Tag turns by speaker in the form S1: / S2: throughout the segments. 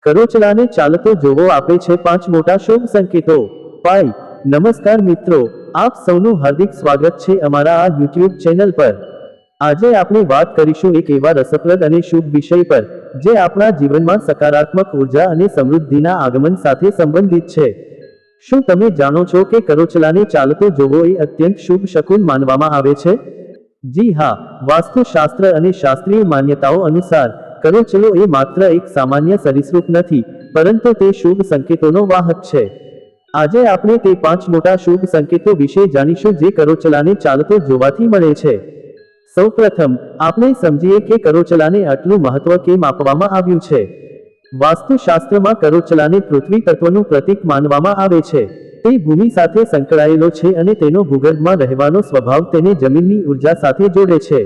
S1: કરોચલાને ચાલતો જોવો આપે છે 5 મોટા શુભ સંકેતો। પાઈ નમસ્કાર મિત્રો, આપ સૌનું હાર્દિક સ્વાગત છે અમારા આ YouTube ચેનલ પર। આજે આપણે વાત કરીશું એક એવા રસપ્રદ અને શુભ વિષય પર જે આપણા જીવનમાં સકારાત્મક ઉર્જા અને સમૃદ્ધિના આગમન સાથે સંબંધિત છે। શું તમે જાણો છો કે કરોચલાને ચાલતો જોવો એ અત્યંત શુભ શકુન માનવામાં આવે છે? જી હા, વાસ્તુશાસ્ત્ર અને શાસ્ત્રીય માન્યતાઓ અનુસાર કરોચલો એ માત્ર એક સામાન્ય સરીસૃપ નથી, પરંતુ તે શુભ સંકેતોનો વાહક છે। આજે આપણે તે 5 મોટા શુભ સંકેતો વિશે જાણીશું જે કરોચલાને ચાલતો જોવાથી મળે છે। સૌપ્રથમ આપણે સમજીએ કે કરોચલાને આટલું મહત્વ કેમ આપવામાં આવ્યું છે। વાસ્તુશાસ્ત્રમાં કરોચલાને પૃથ્વી તત્વનું પ્રતીક માનવામાં આવે છે। તે ભૂમિ સાથે સંકળાયેલો છે અને તેનો ભૂગર્ભમાં રહેવાનો સ્વભાવ તેને જમીનની ઉર્જા સાથે જોડે છે।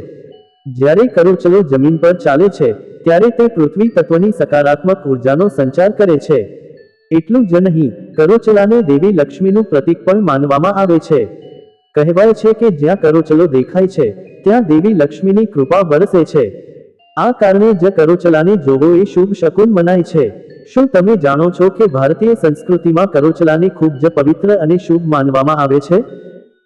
S1: જ્યારે કરોચલો જમીન પર ચાલે છે ત્યારે તે પૃથ્વી તત્વની સકારાત્મક ઉર્જાનો સંચાર કરે છે। એટલું જ નહીં, કરોચલાને દેવી લક્ષ્મીનું પ્રતીક પણ માનવામાં આવે છે। કહેવાય છે કે જ્યાં કરોચલો દેખાય છે ત્યાં દેવી લક્ષ્મીની કૃપા વરસે છે। આ કારણે જ કરોચલાને જોવો એ શુભ શકુન મનાય છે। શું તમે જાણો છો કે ભારતીય સંસ્કૃતિમાં કરોચલાને ખૂબ જ પવિત્ર અને શુભ માનવામાં આવે છે?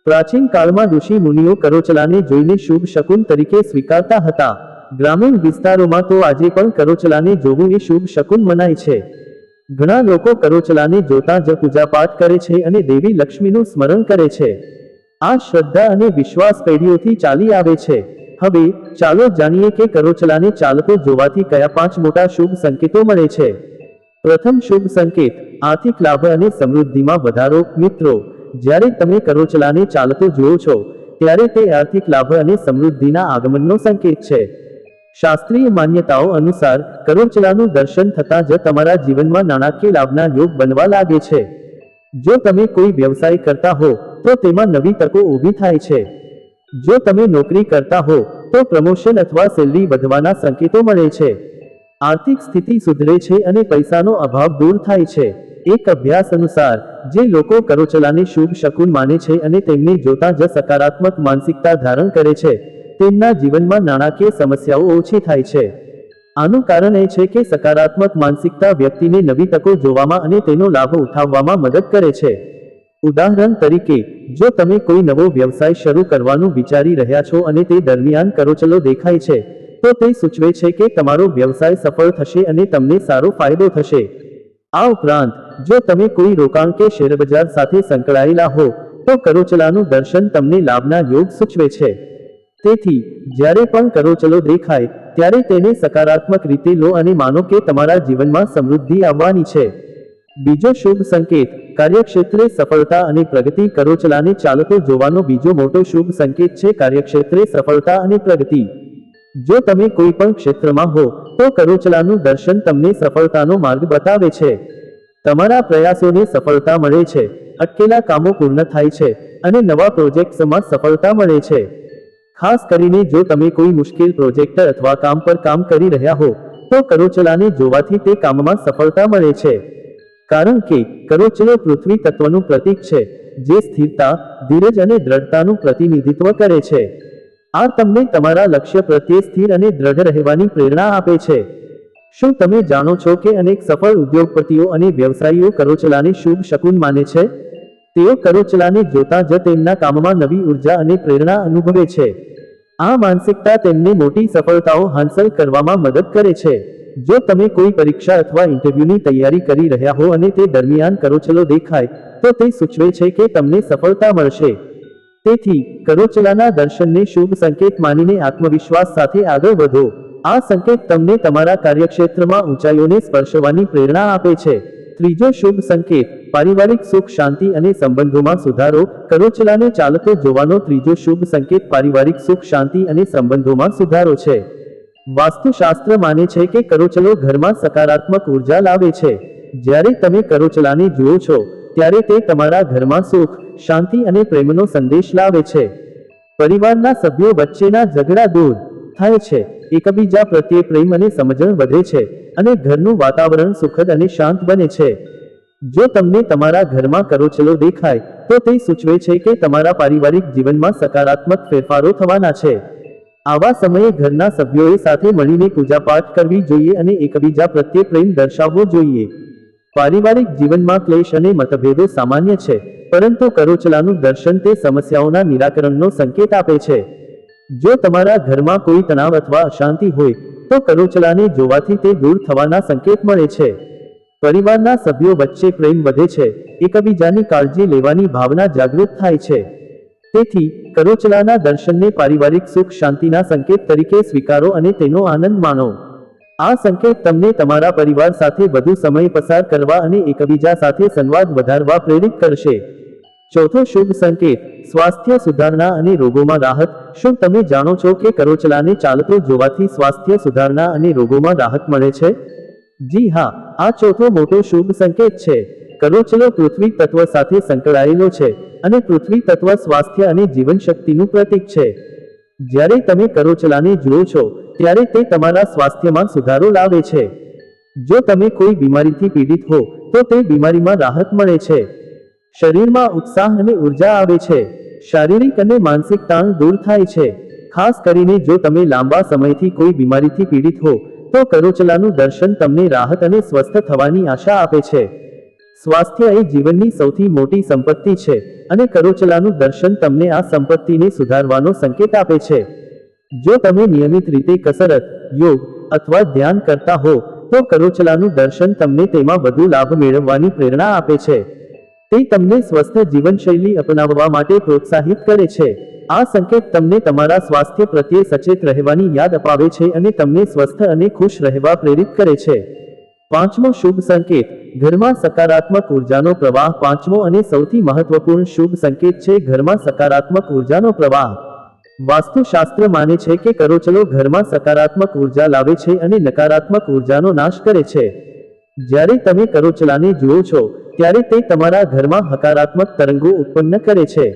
S1: પ્રાચીન કાળમાં ઋષિ મુનિઓ કરોચલાને જોઈને શુભ શકુન તરીકે સ્વીકારતા હતા। ગ્રામીણ વિસ્તારોમાં તો આજે પણ કરોચલાને જોવું એ શુભ શકુન મનાય છે। ઘણા લોકો કરોચલાને જોતા જ પૂજાપાઠ કરે છે અને દેવી લક્ષ્મીનું સ્મરણ કરે છે। આ શ્રદ્ધા અને વિશ્વાસ પેઢીઓથી ચાલી આવે છે। હવે ચાલો જાણીએ કે કરોચલાને ચાલતો જોવાથી કયા 5 મોટા શુભ સંકેતો મળે છે। પ્રથમ શુભ સંકેત, આર્થિક લાભ અને સમૃદ્ધિમાં વધારો। મિત્રો, જ્યારે તમે કરોચલાને ચાલતો જુઓ છો ત્યારે તે આર્થિક લાભ અને સમૃદ્ધિના આગમનનો સંકેત છે। શાસ્ત્રીય માન્યતાઓ અનુસાર કરોચલાનું દર્શન થતાં જ તમારા જીવનમાં નાણાકીય લાભના યોગ બનવા લાગે છે। જો તમે કોઈ વ્યવસાય કરતા હો તો તેમાં નવી તકો ઊભી થાય છે। જો તમે નોકરી કરતા હો તો પ્રમોશન અથવા સેલરી વધવાના સંકેતો મળે છે। આર્થિક સ્થિતિ સુધરે છે અને પૈસાનો અભાવ દૂર થાય છે। એક અભ્યાસ અનુસાર જે લોકો કરોચલાને શુભ શકુન માને છે અને તેમને જોતા જ સકારાત્મક માનસિકતા ધારણ કરે છે તેમના જીવનમાં નાણાકીય સમસ્યાઓ ઓછી થાય છે। આનું કારણ એ છે કે સકારાત્મક માનસિકતા વ્યક્તિને નવી તકો જોવામાં અને તેનો લાભ ઉઠાવવામાં મદદ કરે છે। ઉદાહરણ તરીકે, જો તમે કોઈ નવો વ્યવસાય શરૂ કરવાનું વિચારી રહ્યા છો અને તે દરમિયાન કરોચલો દેખાય છે તો તે સૂચવે છે કે તમારો વ્યવસાય સફળ થશે અને તમને સારો ફાયદો થશે। આ ઉપરાંત જો તમે કોઈ રોકાણ કે શેરબજાર સાથે સંકળાયેલા હો તો કરોચલાનું દર્શન તમને લાભના યોગ સૂચવે છે। તેથી જ્યારે પણ કરોચલો દેખાય ત્યારે તેને સકારાત્મક રીતે લો અને માનો કે તમારા જીવનમાં સમૃદ્ધિ આવવાની છે। બીજો શુભ સંકેત, કાર્યક્ષેત્રે સફળતા અને પ્રગતિ। કરોચલાને ચાલતો જોવાનો બીજો મોટો શુભ સંકેત છે કાર્યક્ષેત્રે સફળતા અને પ્રગતિ। જો તમે કોઈ પણ ક્ષેત્રમાં હો તો કરોચલાનું દર્શન તમને સફળતાનો માર્ગ બતાવે છે। તમારા પ્રયાસોને સફળતા મળે છે, અટકેલા કામો પૂર્ણ થાય છે અને નવા પ્રોજેક્ટ્સમાં સફળતા મળે છે। ખાસ કરીને જો તમે કોઈ મુશ્કેલ પ્રોજેક્ટ અથવા કામ પર કામ કરી રહ્યા હો તો કરોચલાને જોવાથી તે કામમાં સફળતા મળે છે। કારણ કે કરોચલો પૃથ્વી તત્વનું પ્રતીક છે જે સ્થિરતા, ધીરજ અને દ્રઢતાનું પ્રતિનિધિત્વ કરે છે। આ તમને તમારા લક્ષ્ય પ્રત્યે સ્થિર અને દ્રઢ રહેવાની પ્રેરણા આપે છે। શું તમે જાણો છો કે અનેક સફળ ઉદ્યોગપતિઓ અને વ્યવસાયીઓ કરોચલાને શુભ શકુન માને છે? તેઓ કરોચલાને જોતા જ તેમના કામમાં નવી ઉર્જા અને પ્રેરણા અનુભવે છે। આ માનસિકતા તેમને મોટી સફળતાઓ હાંસલ કરવામાં મદદ કરે છે। જો તમે કોઈ પરીક્ષા અથવા ઇન્ટરવ્યૂની તૈયારી કરી રહ્યા હો અને તે દરમિયાન કરોચલો દેખાય તો તે સૂચવે છે કે તમને સફળતા મળશે। તેથી કરોચલાના દર્શનને શુભ સંકેત માનીને આત્મવિશ્વાસ સાથે આગળ વધો। આ સંકેત તમને તમારા કાર્યક્ષેત્રમાં ઊંચાઈઓને સ્પર્શવાની પ્રેરણા આપે છે। ત્રીજો શુભ સંકેત, પારિવારિક સુખ શાંતિ અને સંબંધોમાં સુધારો। કરોચલાને ચાલતો જોવાનો ત્રીજો શુભ સંકેત પારિવારિક સુખ શાંતિ અને સંબંધોમાં સુધારો છે। વાસ્તુશાસ્ત્ર માને છે કે કરોચલો ઘરમાં સકારાત્મક ઉર્જા લાવે છે। જ્યારે તમે કરોચલાને જુઓ છો ત્યારે તે તમારા ઘરમાં સુખ, શાંતિ અને પ્રેમનો સંદેશ લાવે છે। પરિવારના સભ્યો વચ્ચેના ઝઘડા દૂર થાય છે, એકબીજા પ્રત્યે પ્રેમ અને સમજણ વધે છે અને ઘરનું વાતાવરણ સુખદ અને શાંત બને છે। જો તમને તમારા ઘરમાં કરોચલો દેખાય તો તે સૂચવે છે કે તમારા પારિવારિક જીવનમાં સકારાત્મક ફેરફારો થવાના છે। આવા સમયે ઘરના સભ્યોએ સાથે મળીને પૂજાપાઠ કરવી જોઈએ અને એકબીજા પ્રત્યે પ્રેમ દર્શાવવો જોઈએ. પારિવારિક જીવનમાં ક્લેશ અને મતભેદો સામાન્ય છે, પરંતુ કરોચલાનું દર્શન તે સમસ્યાઓના નિરાકરણનો સંકેત આપે છે. જો તમારા ઘરમાં કોઈ તણાવ અથવા અશાંતિ હોય તો કરોચલાને જોવાથી તે દૂર થવાના સંકેત મળે છે. પરિવારના સભ્યો વચ્ચે પ્રેમ વધે છે, એકબીજાની કાળજી લેવાની ભાવના જાગૃત થાય છે. તેથી કરોચલાના દર્શનને પારિવારિક સુખ શાંતિના સંકેત તરીકે સ્વીકારો અને તેનો આનંદ માણો. આ સંકેત તમને તમારા પરિવાર સાથે વધુ સમય પસાર કરવા અને એકબીજા સાથે સંવાદ વધારવા પ્રેરિત કરશે. ચોથો શુભ સંકેત, સ્વાસ્થ્ય સુધારણા અને રોગોમાં રાહત. શું તમે જાણો છો કે કરોચલાને ચાલતો જોવાથી સ્વાસ્થ્ય સુધારણા અને રોગોમાં રાહત મળે છે? જી હા, આ ચોથો મોટો શુભ સંકેત છે. કરોચલો પૃથ્વી તત્વ સાથે સંકળાયેલો છે અને પૃથ્વી તત્વ સ્વાસ્થ્ય અને જીવનશક્તિનું પ્રતીક છે. જ્યારે તમે કરોચલાને જુઓ છો ત્યારે તે તમારા સ્વાસ્થ્યમાં સુધારો લાવે છે. જો તમે કોઈ બીમારીથી પીડિત હો તો તે બીમારીમાં રાહત મળે છે. શરીરમાં ઉત્સાહ અને ઉર્જા આવે છે. શારીરિક અને માનસિક તાણ દૂર થાય છે. ખાસ કરીને જો તમે લાંબા સમયથી કોઈ બીમારીથી પીડિત હો તો કરોચલાનું દર્શન તમને રાહત અને સ્વસ્થ થવાની આશા આપે છે. સ્વાસ્થ્ય એ જીવનની સૌથી મોટી સંપત્તિ છે અને કરોચલાનું દર્શન તમને આ સંપત્તિને સુધારવાનો સંકેત આપે છે. જો તમે નિયમિત રીતે કસરત, યોગ અથવા ધ્યાન કરતા હો તો કરોચલાનું દર્શન તમને તેમાં વધુ લાભ મેળવવાની પ્રેરણા આપે છે. તે તમને સ્વસ્થ જીવનશૈલી અપનાવવા માટે પ્રોત્સાહિત કરે છે. આ સંકેત તમને તમારા સ્વાસ્થ્ય પ્રત્યે સચેત રહેવાની યાદ અપાવે છે અને તમને સ્વસ્થ અને ખુશ રહેવા પ્રેરિત કરે છે. પાંચમો શુભ સંકેત, ઘરમાં સકારાત્મક ઉર્જાનો પ્રવાહ. પાંચમો અને સૌથી મહત્વપૂર્ણ શુભ સંકેત છે ઘરમાં સકારાત્મક ઉર્જાનો પ્રવાહ. વાસ્તુશાસ્ત્ર માને છે કે કરોચલો ઘરમાં સકારાત્મક ઉર્જા લાવે છે અને નકારાત્મક ઉર્જાનો નાશ કરે છે. જ્યારે તમે કરોચલાને જુઓ છો ત્યારે તે તમારા ઘરમાં હકારાત્મક તરંગો ઉત્પન્ન કરે છે.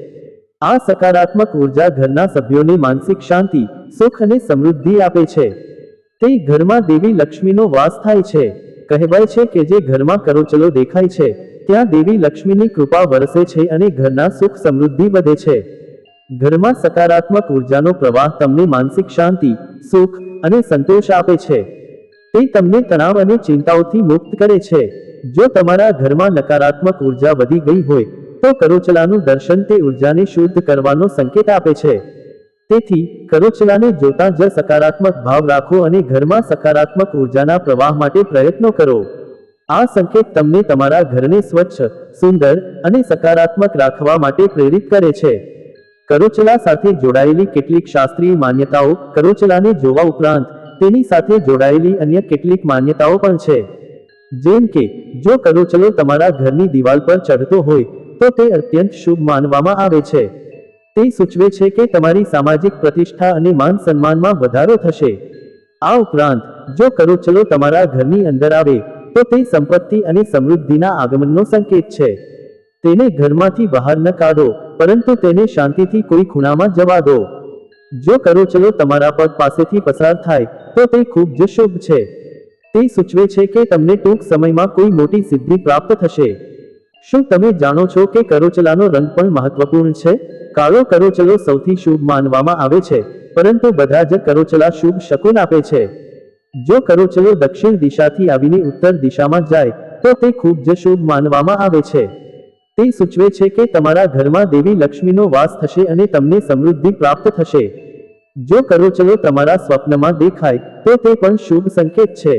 S1: આ સકારાત્મક ઉર્જા ઘરના સભ્યોને માનસિક શાંતિ, સુખ અને સમૃદ્ધિ આપે છે. તે ઘરમાં દેવી લક્ષ્મીનો વાસ થાય છે. કહેવાય છે કે જે ઘરમાં કરોચલો દેખાય છે ત્યાં દેવી લક્ષ્મીની કૃપા વરસે છે અને ઘરના સુખ સમૃદ્ધિ વધે છે. ઘરમાં સકારાત્મક ઉર્જાનો પ્રવાહ તમને માનસિક શાંતિ, સુખ અને સંતોષ આપે છે. તે તમને તણાવ અને ચિંતાઓથી મુક્ત કરે છે. જો તમારા ઘરમાં નકારાત્મક ઉર્જા વધી ગઈ હોય તો કરોચલાનું દર્શન તે ઉર્જાને શુદ્ધ કરવાનો સંકેત આપે છે. તેથી કરોચલાને જોતા જ સકારાત્મક ભાવ રાખો અને ઘરમાં સકારાત્મક ઉર્જાના પ્રવાહ માટે પ્રયત્નો કરો. આ સંકેત તમને તમારા ઘરને સ્વચ્છ, સુંદર અને સકારાત્મક રાખવા માટે પ્રેરિત કરે છે. કરોચલા સાથે જોડાયેલી કેટલીક શાસ્ત્રીય માન્યતાઓ. કરોચલાને જોવા ઉપરાંત તેની સાથે જોડાયેલી અન્ય કેટલીક માન્યતાઓ પણ છે. જેમ કે જો કરોચલો તમારા ઘરની દિવાલ પર ચઢતો હોય તો તે અત્યંત શુભ માનવામાં આવે છે. તે સૂચવે છે કે તમારી સામાજિક પ્રતિષ્ઠા અને માન સન્માનમાં વધારો થશે. આ ઉપરાંત જો કરોચલો તમારા ઘરની અંદર આવે તો તે સંપત્તિ અને સમૃદ્ધિના આગમનનો સંકેત છે. તેને ઘરમાંથી બહાર ન કાઢો, પરંતુ તેને શાંતિથી કોઈ ખૂણામાં જવા દો. જો કરોચલો તમારા પગ પાસેથી પસાર થાય તો તે ખૂબ જ શુભ છે. તે સૂચવે છે કે તમને ટૂંક સમયમાં કોઈ મોટી સિદ્ધિ પ્રાપ્ત થશે. શું તમે જાણો છો કે કરોચલાનો રંગ પણ મહત્વપૂર્ણ છે? કાળો કરોચલો સૌથી શુભ માનવામાં આવે છે, પરંતુ બધા જ કરોચલા શુભ શકુન આપે છે. જો કરોચલો દક્ષિણ દિશાથી આવીને ઉત્તર દિશામાં જાય તો તે ખૂબ જ શુભ માનવામાં આવે છે. તે સૂચવે છે કે તમારા ઘરમાં દેવી લક્ષ્મીનો વાસ થશે અને તમને સમૃદ્ધિ પ્રાપ્ત થશે. જો કરોચલો તમારા સ્વપ્નમાં દેખાય તો તે પણ શુભ સંકેત છે.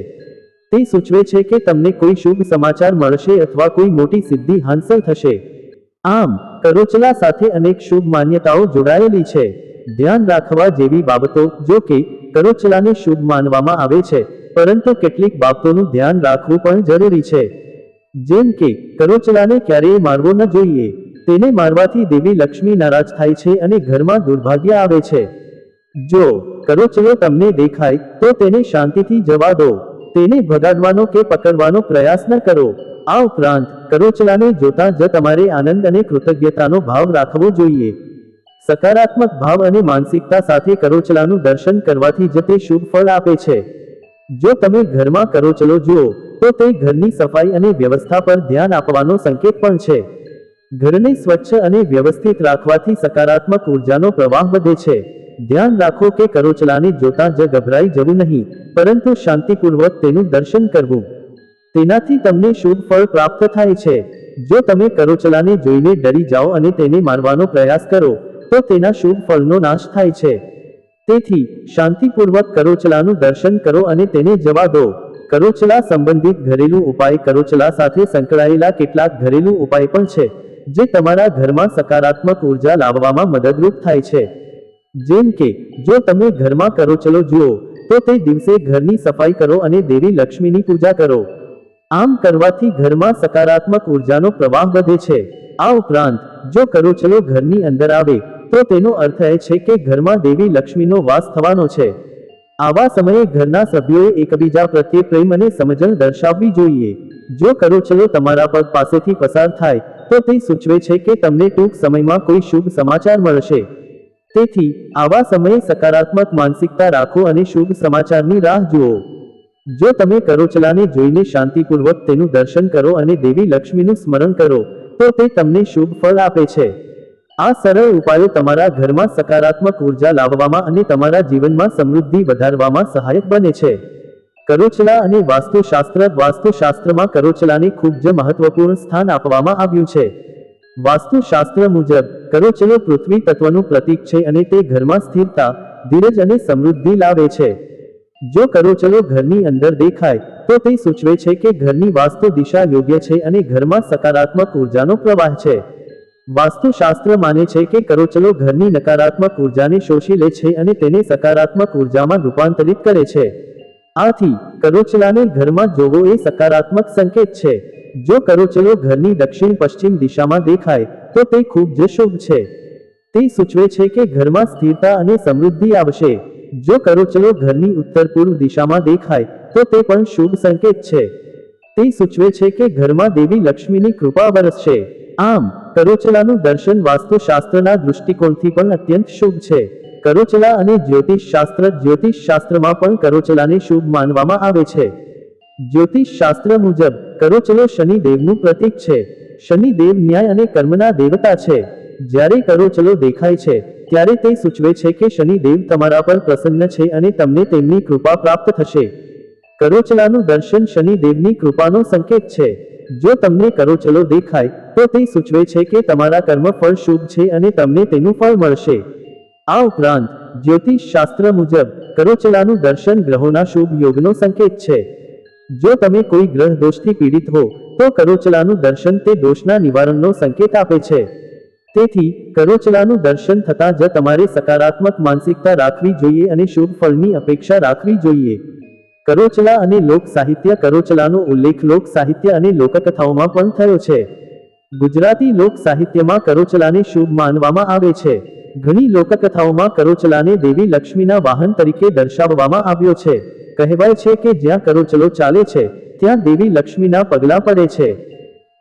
S1: તે સૂચવે છે કે તમને કોઈ શુભ સમાચાર મળશે અથવા કોઈ મોટી સિદ્ધિ હાંસલ થશે. આમ કરોચલા સાથે અનેક શુભ માન્યતાઓ જોડાયેલી છે. ધ્યાન રાખવા જેવી બાબતો. જો કે કરોચલાને શુભ માનવામાં આવે છે, પરંતુ કેટલીક બાબતોનું ધ્યાન રાખવું પણ જરૂરી છે. જેમ કે કરોચલાને ક્યારેય મારવો ન જોઈએ. તેને મારવાથી દેવી લક્ષ્મી નારાજ થાય છે અને ઘરમાં દુર્ભાગ્ય આવે છે. જો કરોચલો તમને દેખાય તો તેને શાંતિથી જવા દો. તેને ભગાડવાનો કે પકડવાનો પ્રયાસ ન કરો. આ ઉપરાંત કરોચલાને જોતા જ તમારે આનંદ અને કૃતજ્ઞતાનો ભાવ રાખવો જોઈએ. સકારાત્મક ભાવ અને માનસિકતા સાથે કરોચલાનું દર્શન કરવાથી જ તે શુભ ફળ આપે છે. જો તમે ઘરમાં કરોચલો જુઓ તો તે ઘરની સફાઈ અને વ્યવસ્થા પર ધ્યાન આપવાનો સંકેત પણ છે. ઘરને સ્વચ્છ અને વ્યવસ્થિત રાખવાથી સકારાત્મક ઉર્જાનો પ્રવાહ વધે છે. ધ્યાન રાખો કે કરોચલાને જોતા જ ગભરાઈ જવું નહીં, પરંતુ શાંતિપૂર્વક તેનું દર્શન કરવું. તેનાથી તમને શુભ ફળ પ્રાપ્ત થાય છે. જો તમે કરોચલાને જોઈને ડરી જાઓ અને તેને મારવાનો પ્રયાસ કરો તો તેના શુભ ફળનો નાશ થાય છે. તેથી શાંતિપૂર્વક કરોચલાનું દર્શન કરો અને તેને જવા દો. કરોચલા સંબંધિત ઘરેલું ઉપાય. કરોચલા સાથે સંકળાયેલા કેટલાક ઘરેલું ઉપાય પણ છે જે તમારા ઘરમાં સકારાત્મક ઉર્જા લાવવામાં મદદરૂપ થાય છે. જેમ કે જો તમે ઘરમાં કરોચલો જુઓ તો તે દિવસે ઘરની સફાઈ કરો અને દેવી લક્ષ્મીની પૂજા કરો. આમ કરવાથી ઘરમાં સકારાત્મક ઉર્જાનો પ્રવાહ વધે છે. આ ઉપરાંત જો કરોચલો ઘરની અંદર આવે તો તેનો અર્થ એ છે કે ઘરમાં દેવી લક્ષ્મીનો વાસ થવાનો છે. આવા સમયે ઘરના સભ્યોએ એકબીજા પ્રત્યે પ્રેમ અને સમજણ દર્શાવવી જોઈએ. જો કરોચલો તમારા પગ પાસેથી પસાર થાય તો તે સૂચવે છે કે તમને ટૂંક સમયમાં કોઈ શુભ સમાચાર મળશે. તેથી આવા સમયે સકારાત્મક માનસિકતા રાખો અને શુભ સમાચારની રાહ જુઓ. જો તમે કરોચલાને જોઈને શાંતિપૂર્વક તેનું દર્શન કરો અને દેવી લક્ષ્મીનું સ્મરણ કરો તો તે તમને શુભ ફળ આપે છે. આ સરળ ઉપાયો તમારા ઘરમાં સકારાત્મક ઉર્જા લાવવામાં અને તમારા જીવનમાં સમૃદ્ધિ વધારવામાં સહાયક બને છે. કરોચલા અને વાસ્તુશાસ્ત્ર. વાસ્તુશાસ્ત્રમાં કરોચલાને ખૂબ જ મહત્વપૂર્ણ સ્થાન આપવામાં આવ્યું છે. વાસ્તુશાસ્ત્ર મુજબ કરોચલો પૃથ્વી તત્વનું પ્રતીક છે અને તે ઘરમાં સ્થિરતા, ધીરજ અને સમૃદ્ધિ લાવે છે. જો કરોચલો ઘરની અંદર દેખાય તો તે સૂચવે છે કે ઘરની વાસ્તુ દિશા યોગ્ય છે અને ઘરમાં સકારાત્મક ઉર્જાનો પ્રવાહ છે. વાસ્તુશાસ્ત્ર માને છે કે કરોચલો ઘરની નકારાત્મક ઉર્જાને શોષી લે છે અને તેને સકારાત્મક ઉર્જામાં રૂપાંતરિત કરે છે. આથી કરોચલાને ઘરમાં જોવો એ સકારાત્મક સંકેત છે. જો કરોચલો ઘરની દક્ષિણ પશ્ચિમ દિશામાં દેખાય તો તે ખૂબ જ શુભ છે. તે સૂચવે છે કે ઘરમાં સ્થિરતા અને સમૃદ્ધિ આવશે. જો કરોચલો ઘરની ઉત્તર પૂર્વ દિશામાં દેખાય તો તે પણ શુભ સંકેત છે. તે સૂચવે છે કે ઘરમાં દેવી લક્ષ્મીની કૃપા વરસશે. આમ કરોચલાનું દર્શન વાસ્તુશાસ્ત્રના દૃષ્ટિકોણથી પણ અત્યંત શુભ છે. કરોચલા અને જ્યોતિષશાસ્ત્ર. જ્યોતિષશાસ્ત્રમાં પણ કરોચલાને શુભ માનવામાં આવે છે. જ્યોતિષશાસ્ત્ર મુજબ કરોચલો શનિદેવનું પ્રતીક છે. શનિદેવ ન્યાય અને કર્મના દેવતા છે. જ્યારે કરોચલો દેખાય છે ત્યારે તે સૂચવે છે કે શનિદેવ તમારા પર પ્રસન્ન છે અને તમને તેમની કૃપા પ્રાપ્ત થશે. કરોચલાનું દર્શન શનિદેવની કૃપાનો સંકેત છે. જો તમને કરોચલો દેખાય તો તે સૂચવે છે કે તમારા કર્મફળ શુભ છે અને તમને તેનું ફળ મળશે. આ ઉપરાંત જ્યોતિષશાસ્ત્ર મુજબ કરોચલાનું દર્શન ગ્રહોના શુભ યોગનો સંકેત છે. જો તમે કોઈ ગ્રહ દોષથી પીડિત હો તો કરોચલાનું દર્શન તે દોષના નિવારણનો સંકેત આપે છે. તેથી કરોચલાનું દર્શન થતાં જ તમારે સકારાત્મક માનસિકતા રાખવી જોઈએ અને શુભ ફળની અપેક્ષા રાખવી જોઈએ. કરોચલા અને લોક સાહિત્ય. કરોચલાનો ઉલ્લેખ લોક સાહિત્ય અને લોકકથાઓમાં પણ થયો છે. ગુજરાતી લોક સાહિત્યમાં કરોચલાને શુભ માનવામાં આવે છે. ઘણી લોકકથાઓમાં કરોચલાને દેવી લક્ષ્મીના વાહન તરીકે દર્શાવવામાં આવ્યો છે. કહેવાય છે કે જ્યાં કરોચલો ચાલે છે ત્યાં દેવી લક્ષ્મીના પગલાં પડે છે.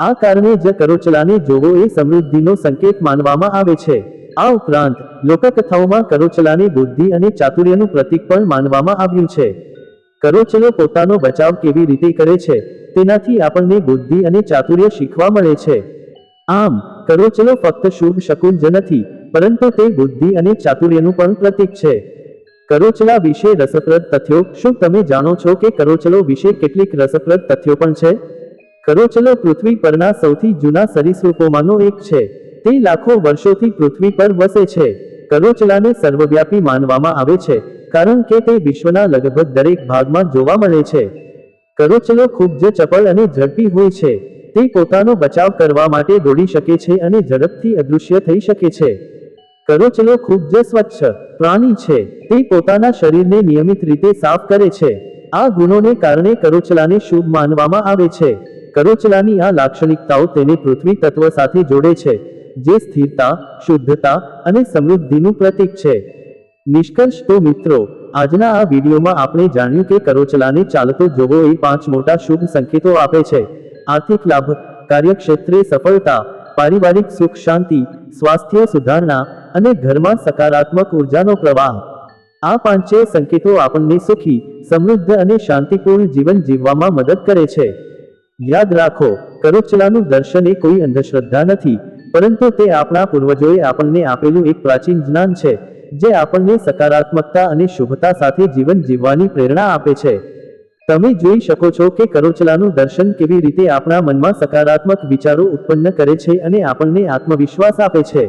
S1: આ કારણે જ કરોચલાને જોવો એ સમૃદ્ધિનો સંકેત માનવામાં આવે છે. આ ઉપરાંત લોકકથાઓમાં કરોચલાને બુદ્ધિ અને ચાતુર્યનું પ્રતીક પણ માનવામાં આવ્યું છે. કરોચલો પોતાનો બચાવ કેવી રીતે કરે છે તેનાથી આપણને બુદ્ધિ અને ચાતુર્ય શીખવા મળે છે. આમ કરોચલો ફક્ત શુભ શકુન જ નથી પરંતુ તે બુદ્ધિ અને ચાતુર્યનું પણ પ્રતીક છે. કરોચલા વિશે રસપ્રદ તથ્યો. શું તમે જાણો છો કે કરોચલો વિશે કેટલીક રસપ્રદ તથ્યો પણ છે? કરોચલો પૃથ્વી પરના સૌથી જૂના સરીસૃપોમાંનો એક છે. તે લાખો વર્ષોથી પૃથ્વી પર વસે છે. કરોચલાને સર્વવ્યાપી માનવામાં આવે છે કારણ કે તે વિશ્વના લગભગ દરેક ભાગમાં જોવા મળે છે. કરોચલો ખૂબ જ ચપળ અને ઝડપી હોય છે. તે પોતાનો બચાવ કરવા માટે દોડી શકે છે અને ઝડપથી અદૃશ્ય થઈ શકે છે. કરોચલો ખૂબ જ સ્વચ્છ પ્રાણી છે. તે પોતાના શરીરને નિયમિત રીતે સાફ કરે છે. આ ગુણોને કારણે કરોચલાને શુભ માનવામાં આવે છે. કરોચલાની આ લાક્ષણિકતાઓ તેને પૃથ્વી તત્વ સાથે જોડે છે જે સ્થિરતા, શુદ્ધતા અને સમૃદ્ધિનું પ્રતીક છે. નિષ્કર્ષ. તો મિત્રો, આજના આ વિડીયોમાં આપણે જાણ્યું કે કરોચલાને ચાલતો જોવો એ 5 મોટા શુભ સંકેતો આપે છે. આર્થિક લાભ, કાર્યક્ષેત્રે સફળતા, પારિવારિક સુખ શાંતિ, સ્વાસ્થ્ય સુધારણા અને ઘરમાં સકારાત્મક ઉર્જાનો પ્રવાહ. આ 5 સંકેતો આપણને સુખી, સમૃદ્ધ અને શાંતિપૂર્ણ જીવન જીવવામાં મદદ કરે છે. યાદ રાખો, કરોચલાનું દર્શન એ કોઈ અંધશ્રદ્ધા નથી, પરંતુ તે આપણા પૂર્વજોએ આપણને આપેલું એક પ્રાચીન જ્ઞાન છે જે આપણને સકારાત્મકતા અને શુભતા સાથે જીવન જીવવાની પ્રેરણા આપે છે. તમે જોઈ શકો છો કે કરોચલાનું દર્શન કેવી રીતે આપણા મનમાં સકારાત્મક વિચારો ઉત્પન્ન કરે છે અને આપણને આત્મવિશ્વાસ આપે છે.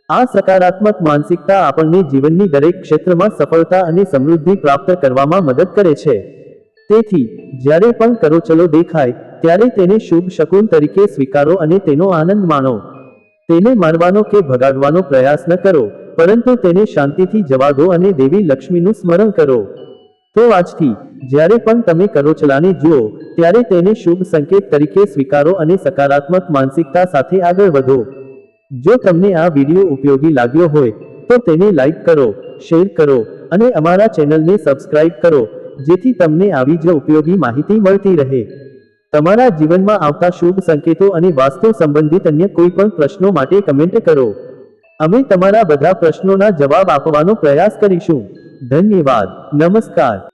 S1: આ સકારાત્મક માનસિકતા આપણને જીવનની દરેક ક્ષેત્રમાં સફળતા અને સમૃદ્ધિ પ્રાપ્ત કરવામાં મદદ કરે છે. તેથી જ્યારે પણ કરોચલો દેખાય ત્યારે તેને શુભ શકુન તરીકે સ્વીકારો અને તેનો આનંદ માણો. તેને મારવાનો કે ભગાડવાનો પ્રયાસ ન કરો, પરંતુ તેને શાંતિથી જવા દો અને દેવી લક્ષ્મીનું સ્મરણ કરો. તો આજથી જ્યારે પણ તમે કરોચલાને જુઓ ત્યારે તેને શુભ સંકેત તરીકે સ્વીકારો અને સકારાત્મક માનસિકતા સાથે આગળ વધો. જો તમને આ વિડીયો ઉપયોગી લાગ્યો હોય તો તેને લાઈક કરો, શેર કરો અને અમારા ચેનલને સબસ્ક્રાઇબ કરો, જેથી તમને આવી જ ઉપયોગી માહિતી મળતી રહે. તમારા જીવનમાં આવતા શુભ સંકેતો અને વાસ્તુ સંબંધિત અન્ય કોઈ પણ પ્રશ્નો માટે કમેન્ટ કરો. અમે તમારા બધા પ્રશ્નોના જવાબ આપવાનો પ્રયાસ કરીશું. ધન્યવાદ. નમસ્કાર.